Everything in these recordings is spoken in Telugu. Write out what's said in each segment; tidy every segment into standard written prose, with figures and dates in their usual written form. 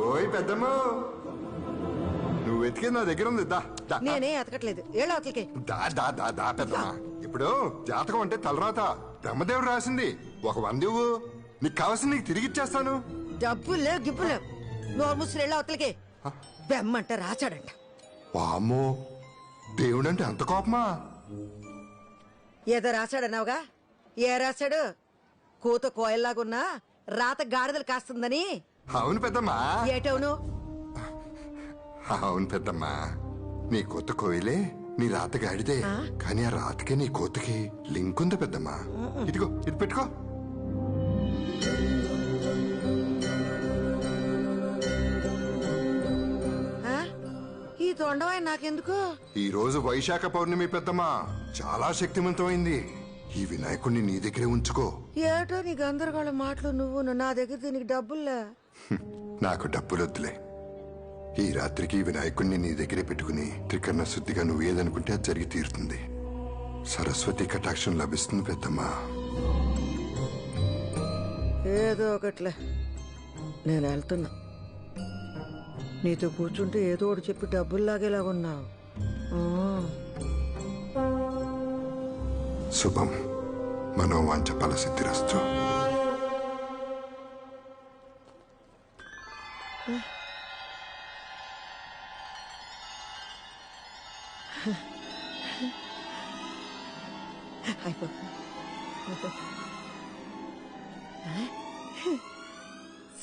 ఓయ్ పెద్దమ్మ, నువ్వు వెతికి నా దగ్గర ఉంది. నేనే ఎతకట్లేదు, ఏళ్ళ అవతలకి. పెద్దమ్మ, ఇప్పుడు జాతకం అంటే తలరాత బ్రహ్మదేవుడు రాసింది. ఒక 100 ఇవ్వు, నీకు కావాల్సింది నీకు తిరిగి ఇచ్చేస్తాను. డబ్బులే గిబ్బులే, నోరు ముసులు ఏళ్ళ అవతలకి. బెమ్మంట రాచాడంట. వామ్మో, దేవుడంటే అంత కోపమా? ఏదో రాశాడన్నావుగా, ఏ రాశాడు? కూత కోయల్లాగున్నా రాత గాడిదలు కాస్తుందని. అవును పెద్దమ్మా. ఏటవును? అవును పెద్దమ్మా, నీ కొత్త కోయిలే నీ రాత గాడిదే, కానీ ఆ రాతకే నీ కోతకి లింక్ ఉంది పెద్దమ్మా. ఇదిగో ఇది పెట్టుకో. ఈ తొండవాయి నాకెందుకు? ఈ రోజు వైశాఖ పౌర్ణమి పెద్దమ్మా, చాలా శక్తివంతమైంది. ఈ వినాయకుడిని నీ దగ్గరే ఉంచుకో. ఏటో నీ గందరగోళ మాటలు. నువ్వు నా దగ్గర దీనికి డబ్బుల్లా. నాకు డబ్బులొద్దులే. ఈ రాత్రికి వినాయకుడిని నీ దగ్గరే పెట్టుకుని త్రికరణ శుద్ధిగా నువ్వు ఏదనుకుంటే అది జరిగి తీరుతుంది. సరస్వతి కటాక్షం లభిస్తుంది పెద్దమ్మా. ఏదో ఒకట్లే, నేను వెళ్తున్నా. నీతో కూర్చుంటే ఏదో ఒకటి చెప్పి డబ్బులు లాగేలాగున్నావు. శుభం, మనోవాంఛ ఫలసిద్ధిరస్తు.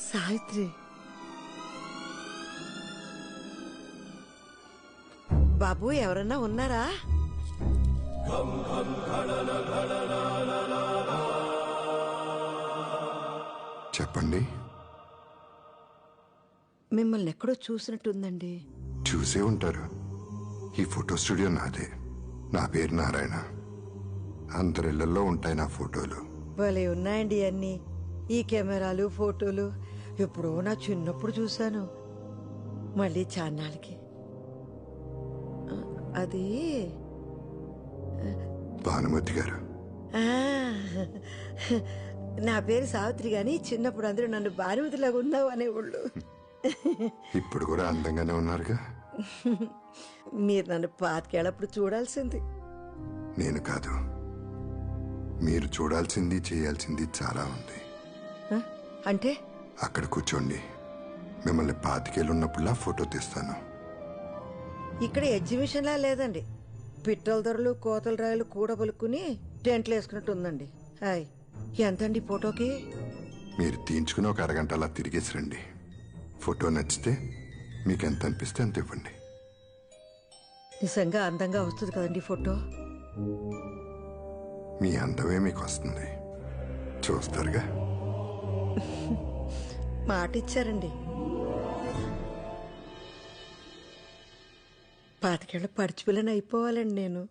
సావిత్రి, బాబు ఎవరన్నా ఉన్నారా? చెప్పండి. మిమ్మల్ని ఎక్కడో చూసినట్టుందండి. చూసే ఉంటారు. ఈ ఫోటో స్టూడియో నాదే. నా పేరు నారాయణ. అందరిళ్లలో ఉంటాయి నా ఫోటోలు. భలే ఉన్నాయండి అన్ని. ఈ కెమెరాలు ఫోటోలు ఎప్పుడో నా చిన్నప్పుడు చూశాను. మళ్ళీ చాన్నాళ్ళకి. అది భానుమతి గారు. నా పేరు సావిత్రి గాని చిన్నప్పుడు అందరూ నన్ను భానుమతిలాగా ఉన్నావు అనేవాళ్ళు. ఇప్పుడు కూడా అందంగానే ఉన్నారుగా. మీరు నన్ను పాతికేళ్ళప్పుడు చూడాల్సింది. నేను కాదు, మీరు చూడాల్సింది చేయాల్సింది చాలా ఉంది. అంటే అక్కడ కూర్చోండి, మిమ్మల్ని 25 ఏళ్ళు ఉన్నప్పుడులా ఫోటో తీస్తాను. ఇక్కడ ఎగ్జిబిషన్లా లేదండి. పిట్టల ధరలు కోతల రాయలు కూడబలుక్కుని టెంట్లు వేసుకున్నట్టు ఉందండి. హాయ్, ఎంతండి ఫోటోకి? మీరు తీయించుకుని ఒక అరగంట అలా తిరిగేసి రండి. ఫోటో నచ్చితే మీకు ఎంత అనిపిస్తే అంత ఇవ్వండి. నిజంగా అందంగా వస్తుంది కదండి ఫోటో? మీ అందమే మీకు వస్తుంది, చూస్తారుగా. మాట ఇచ్చారండి. 25 ఏళ్ళ పడిచిపిల్లని అయిపోవాలండి నేను.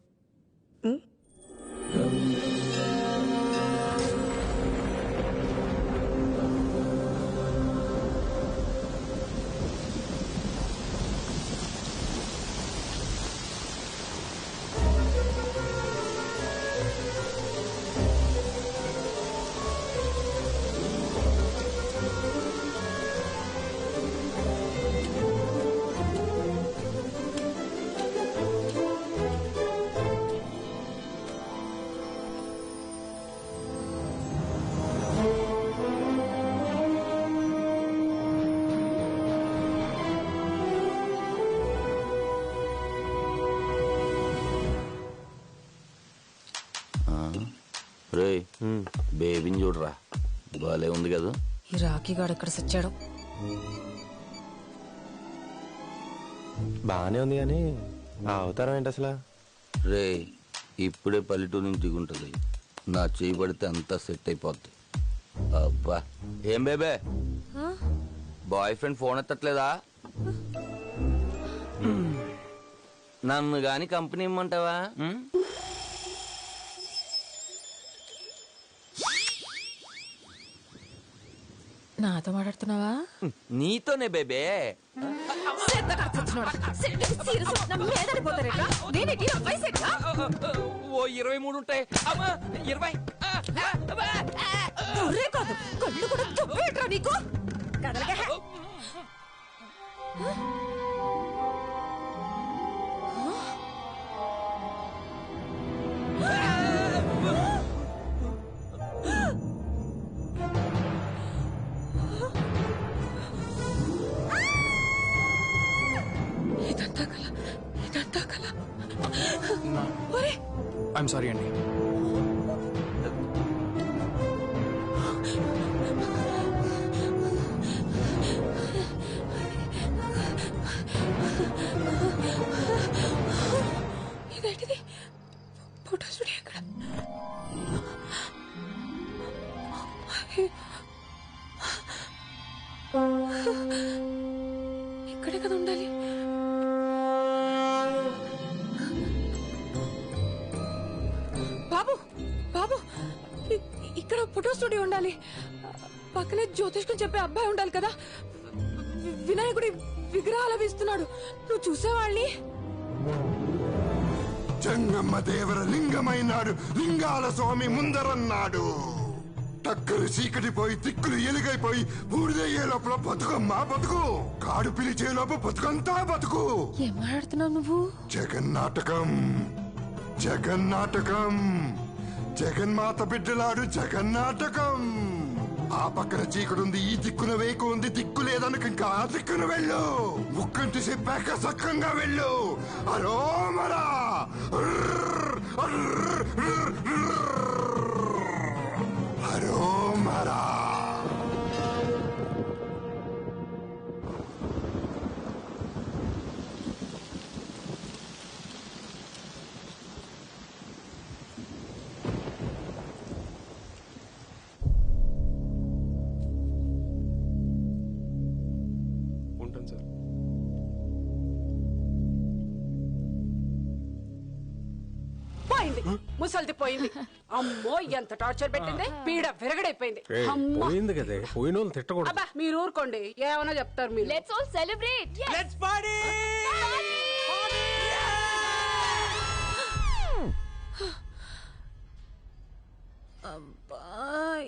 బేబీని చూడరా, బాలే ఉంది కదా. ఈ రాఖీగాడు ఎక్కడ సచ్చాడు? బానే ఉంది కానీ ఆ అవతారం ఏంటి అసలు? రే, ఇప్పుడే పల్లెటూరు నుంచి దిగుంటది. నా చేయి పడితే అంతా సెట్ అయిపోద్ది. అబ్బా, ఏం బేబే, బాయ్ ఫ్రెండ్ ఫోన్ ఎత్తట్లేదా? నన్ను గాని కంపెనీ ఇమ్మంటావా? నాతో మాట్లాడుతున్నావా? నీతోనే బేబే. ఓ 23 ఉంటాయి. 20 ఒరే కాదు కళ్ళు కూడా దుబ్బేట్రా నీకు. కదలగా ఇదంతా కల, ఇదంతా కల. ఒరే ఐఎమ్ సారీ అండి. ఇదేంటిది? ఫోటో స్టూడియో ఎక్కడ? ఇక్కడే కదా ఉండాలి. బాబు బాబు ఇక్కడ ఫోటో స్టూడియో ఉండాలి. పక్కనే జ్యోతిష్కం చెప్పే అబ్బాయి ఉండాలి కదా. వినాయకుడి విగ్రహాలు వేస్తున్నాడు. నువ్వు చూసేవాళ్ళని. జంగమ్మ దేవర లింగమైనాడు, లింగాల స్వామి ముందరన్నాడు. టక్కలు చీకటిపోయి తిక్కులు ఎలుగైపోయి బూడిదయ్యే లోపల బతుకమ్మా బతుకు, కాడు పిలిచే లోపల బతుకంతా బతుకు. ఏం మాట్లాడుతున్నావు నువ్వు? జగన్నాటకం జగన్నాటకం, జగన్మాత బిడ్డలాడు జగన్నాటకం. ఆ పక్కన చీకటి ఈ దిక్కున వేకు ఉంది, దిక్కు లేదనక ఇంకా ఆ దిక్కున వెళ్ళు. ముక్కంటి చెప్పాక సక్కంగా వెళ్ళు. అరోమరా అరోమరా. ఉంటాను సార్. పోయింది, ముసల్ది పోయింది. అమ్మో ఎంత టార్చర్ పెట్టింది. పీడ విరగడైపోయింది. అమ్మా పోయింది కదే, పోయిన వాళ్ళు తిట్టకూడదు. అబ్బా మీరు ఊరుకోండి, ఏమన్నా చెప్తారు మీరు. Let's all celebrate. Yes. Let's party! అబ్బా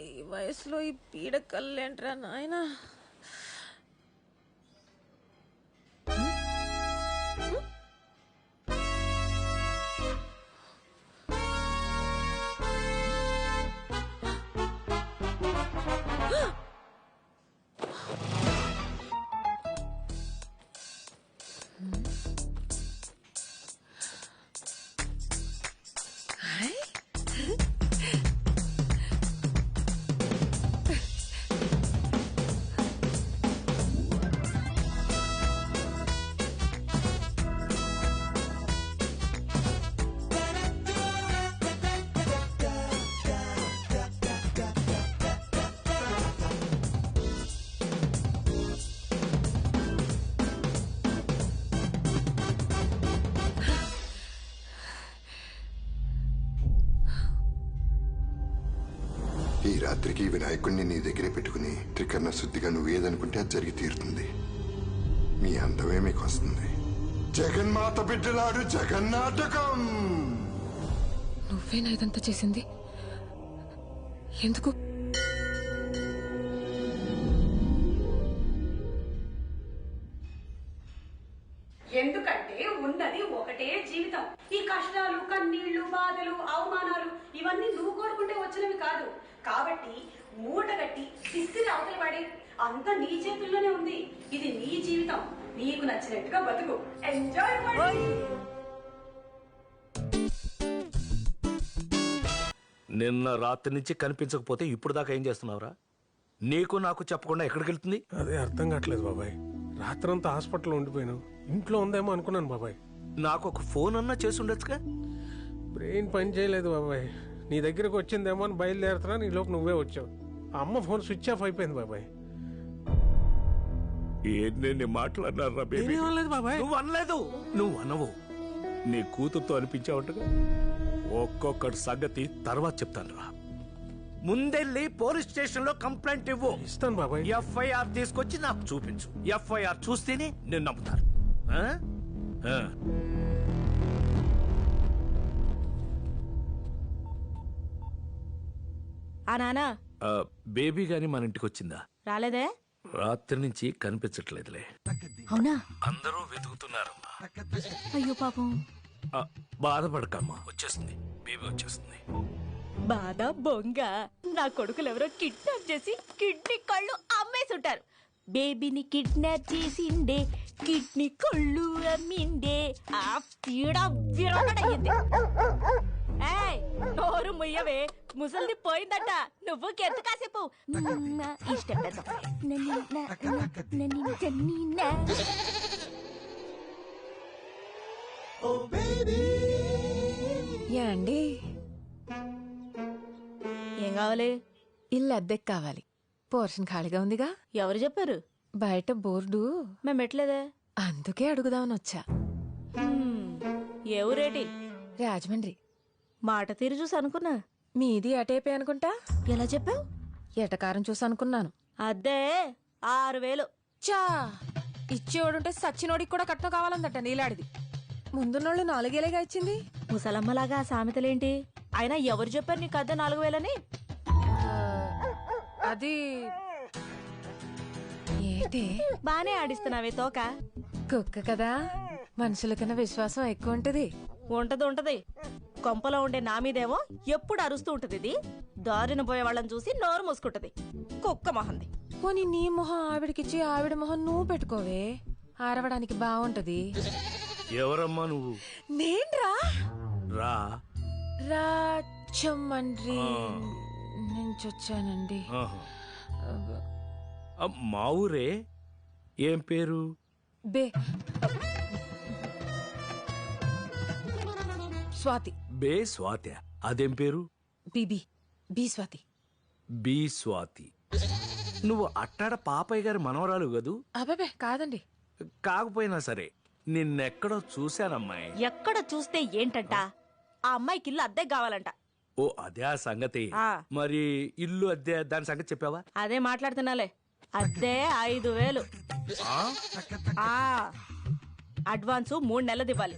ఈ వయసులో ఈ పీడ కళ్ళేంట్రా నాయనా. ఈ రాత్రికి వినాయకుడిని నీ దగ్గరే పెట్టుకుని త్రికరణ శుద్ధిగా నువ్వేదనుకుంటే అది జరిగి తీరుతుంది. మీ అందమే మీకు వస్తుంది. జగన్మాత బిడ్డలాడు జగన్నాటకం. నువ్వేనా ఇదంతా చేసింది? ఎందుకు? ఎందుకంటే ఉన్నది ఒకటే జీవితం. ఈ కష్టాలు, కన్నీళ్లు, బాధలు, అవమానాలు ఇవన్నీ నువ్వు కోరుకుంటే వచ్చినవి కాదు. కాబట్టి మూట కట్టి విసిరి అవతల పడి, అంతా నీ చేతుల్లోనే ఉంది. ఇది నీ జీవితం, నీకు నచ్చినట్టుగా బతుకు. ఎంజాయ్. నిన్న రాత్రి నుంచి కనిపించకపోతే ఇప్పుడు దాకా ఏం చేస్తున్నావురా? నీకు నాకు చెప్పకుండా ఎక్కడికి వెళ్తుంది? అదే అర్థం కావట్లేదు బాబాయ్. రాత్రంతా హాస్పిటల్లో ఉండిపోయాను. ఇంట్లో ఉందేమో అనుకున్నాను బాబాయ్. నాకు ఒక ఫోన్ అన్నా చేసి ఉండొచ్చుగా. బ్రెయిన్ పని చేయలేదు బాబాయ్. నీ దగ్గరకు వచ్చిందేమో అని బయలుదేరుతున్నా, నీ లోపు నువ్వే వచ్చావు. ఆ అమ్మ ఫోన్ స్విచ్ ఆఫ్ అయిపోయింది బాబాయ్. ఎన్ని మాట్లాడినారా బేబీ? నేనేం అనలేదు బాబాయ్. నువ్వు అనలేదు. నువ్వు అనవు. నీ కూతురుతో అనిపించావుగా. ఒక్కొక్కటి సంగతి తర్వాత చెప్తాను రా. ముందెళ్ళి పోలీస్ స్టేషన్ లో కంప్లైంట్ ఇవ్వు. ఇస్తాను బాబాయ్. ఎఫ్ఐఆర్ తీసుకొచ్చి నాకు చూపించు. ఎఫ్ఐఆర్ చూస్తేనే నేను నమ్ముతారు. ఆ? ఆ. ఆ నానా బేబీ గాని మన ఇంటికి వచ్చిందా? రాలేదే. రాత్రి నుంచి కనిపించట్లేదులే. అవునా? అందరూ వెతుకుతున్నారమ్మా. అయ్యో పాపం. బాధపడకమ్మా, వచ్చేస్తుంది, బేబీ వచ్చేస్తుంది. బాధ బొంగ. నా కొడుకులు ఎవరో కిడ్నాప్ చేసి కిడ్నీ కళ్ళు అమ్మేసి ఉంటారు. బేబీని కిడ్నాప్ చేసిండే, కిడ్నీ కళ్ళు అమ్మిండే. ఆ పీడ విరగడయ్యింది. ఏయ్, నోరు ముయ్యవే, ముసలిది పోయిందట. నువ్వు కెంత కాసేపు ఇష్టం అండి, ఏం కావాలి? ఇల్లు అద్దెకి కావాలి. పోర్షన్ ఖాళీగా ఉందిగా. ఎవరు చెప్పారు? బయట బోర్డు మేము పెట్టలేదే. అందుకే అడుగుదామని వచ్చా. ఏ ఊరేటి? రాజమండ్రి. మాట తీరు చూసి అనుకున్నా. మీది అటేపే అనుకుంటా. ఎలా చెప్పావు? ఎటకారం చూసి అనుకున్నాను. అద్దే 6000. చా, ఇచ్చేవాడుంటే సచ్చినోడికి కూడా కట్నం కావాలందట నీలాడిది. ముందున్నోళ్ళు 4,000గా ఇచ్చింది. ముసలమ్మలాగా ఆ సామెతలేంటి? అయినా ఎవరు చెప్పారు నీకు అద్దె 4000 అది ఏంటి? బానే ఆడిస్తున్నావే తోక. కుక్క కదా, మనుషుల కన్నా విశ్వాసం ఎక్కువ ఉంటది. ఉంటది. కొంపలో ఉండే నా మీదేమో ఎప్పుడు అరుస్తూ ఉంటది. ఇది దారిన పోయే వాళ్ళని చూసి నోరు మూసుకుంటది. కుక్క మొహంది. పోనీ నీ మొహం ఆవిడకిచ్చి ఆవిడ మొహం నువ్వు పెట్టుకోవే, ఆరవడానికి బాగుంటది. ఎవరమ్మా నువ్వు? నేన్రా రా. రాజమండ్రి నుంచి వచ్చానండి. మా ఊరే. ఏం పేరు? స్వాతి. స్వాతి. అదేం పేరు? బి స్వాతి. బి స్వాతి. నువ్వు అట్టాడ పాపయ్య గారి మనవరాలు కదూ? అబ్బాబే కాదండి. కాకపోయినా సరే నిన్నెక్కడో చూశానమ్మాయి. ఎక్కడ చూస్తే ఏంటంట? ఆ అమ్మాయికి ఇల్లు అద్దె కావాలంట. ఓ అదే ఆ సంగతి. మరి ఇల్లు అద్దె దాని సంగతి చెప్పావా? అదే మాట్లాడుతున్నాలే. అద్దె 5000. అడ్వాన్సు 3 నెలలు ఇవ్వాలి.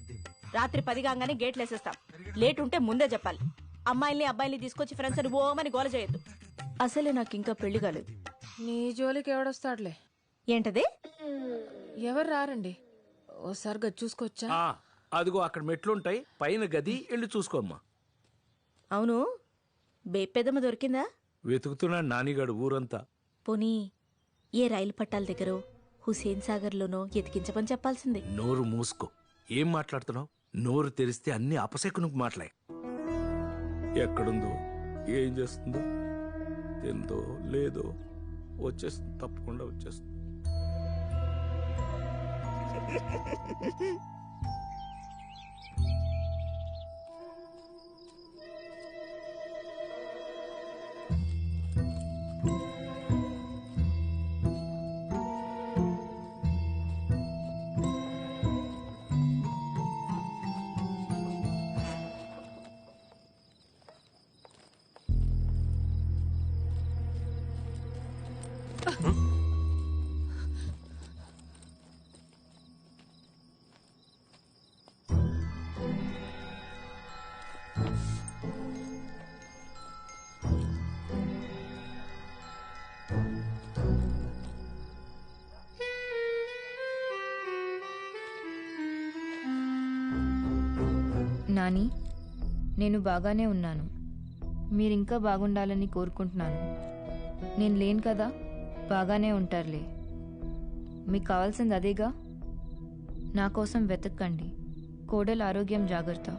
రాత్రి 10 కాగానే గేట్లు వేసేస్తాం. లేట్ ఉంటే ముందే చెప్పాలి. అమ్మాయిల్ని అబ్బాయిల్ని తీసుకొచ్చి ఫ్రెండ్స్ అని ఓమని గోల చేయొద్దు. అసలే నాకు ఇంకా పెళ్లి కాలేదు. నీ జోలికి ఎవడొస్తాడులే. ఏంటది? ఎవరు రారండి. ఓసారి గది చూసుకోవచ్చా? అదిగో అక్కడ మెట్లుంటాయి, పైన గది, వెళ్ళి చూసుకోమ్మా. అవును, బేపెదమ్మ దొరికిందా? వెతుకుతున్నాడు నానిగాడు ఊరంతా. పోనీ ఏ రైలు పట్టాల దగ్గర హుసేన్ సాగర్ లోనో ఎతికించమని చెప్పాల్సింది. నోరు మూసుకో. ఏం మాట్లాడుతున్నావు? నోరు తెరిస్తే అన్ని అపశకునికి మాట్లాడే. ఎక్కడుందో, ఏం చేస్తుందో, తిందో లేదో, వచ్చేస్తుంది, తప్పకుండా వచ్చేస్తుంది. నాని, నేను బాగానే ఉన్నాను. మీరింకా బాగుండాలని కోరుకుంటున్నాను. నేను లేను కదా, బాగానే ఉంటారులే. మీకు కావాల్సింది అదేగా. నా కోసం వెతక్కండి. కోడలు ఆరోగ్యం జాగ్రత్త.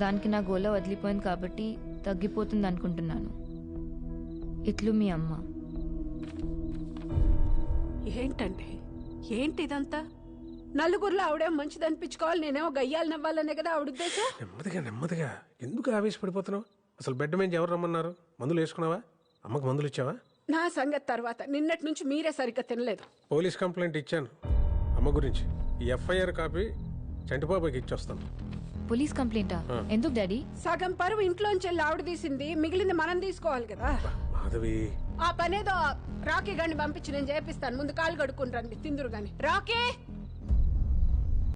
దానికి నా గోల వదిలిపోయింది కాబట్టి తగ్గిపోతుంది అనుకుంటున్నాను. ఇట్లు మీ అమ్మ. ఏంటండి ఏంటి ఇదంతా? నలుగురిలో ఆవిడేమో మంచిది అనిపించుకోవాలి, నేనేమో గయ్యాలు నవ్వాలనే కదా ఆవిడ ఉద్దేశం. నెమ్మదిగా ఎందుకు ఆవేశపడిపోతున్నావు? అసలు బెడ్ మీద ఎవరు రమ్మన్నారు? మందులు వేసుకున్నావా? అమ్మకు మందులు ఇచ్చావా? నా సంగతి తర్వాత. నిన్నటి నుంచి మీరే సరిగ్గా తినలేదు. పోలీస్ కంప్లైంట్ ఇచ్చాను అమ్మ గురించి. ఈ ఎఫ్ఐఆర్ కాపీ చంటిబాబాకి ఇచ్చొస్తాను. పోలీస్ కంప్లైంటా? ఎందుకు డాడీ? సగం పరువు ఇంట్లోంచి వెళ్ళి ఆవిడ తీసింది, మిగిలింది మనం తీసుకోవాలి కదా. మాధవి, ఆ పనేదో రాకీ గాని పంపించి నేను చేపిస్తాను. ముందు కాళ్ళు కడుక్కుని రండి, తిందురు గాని. రాకీ!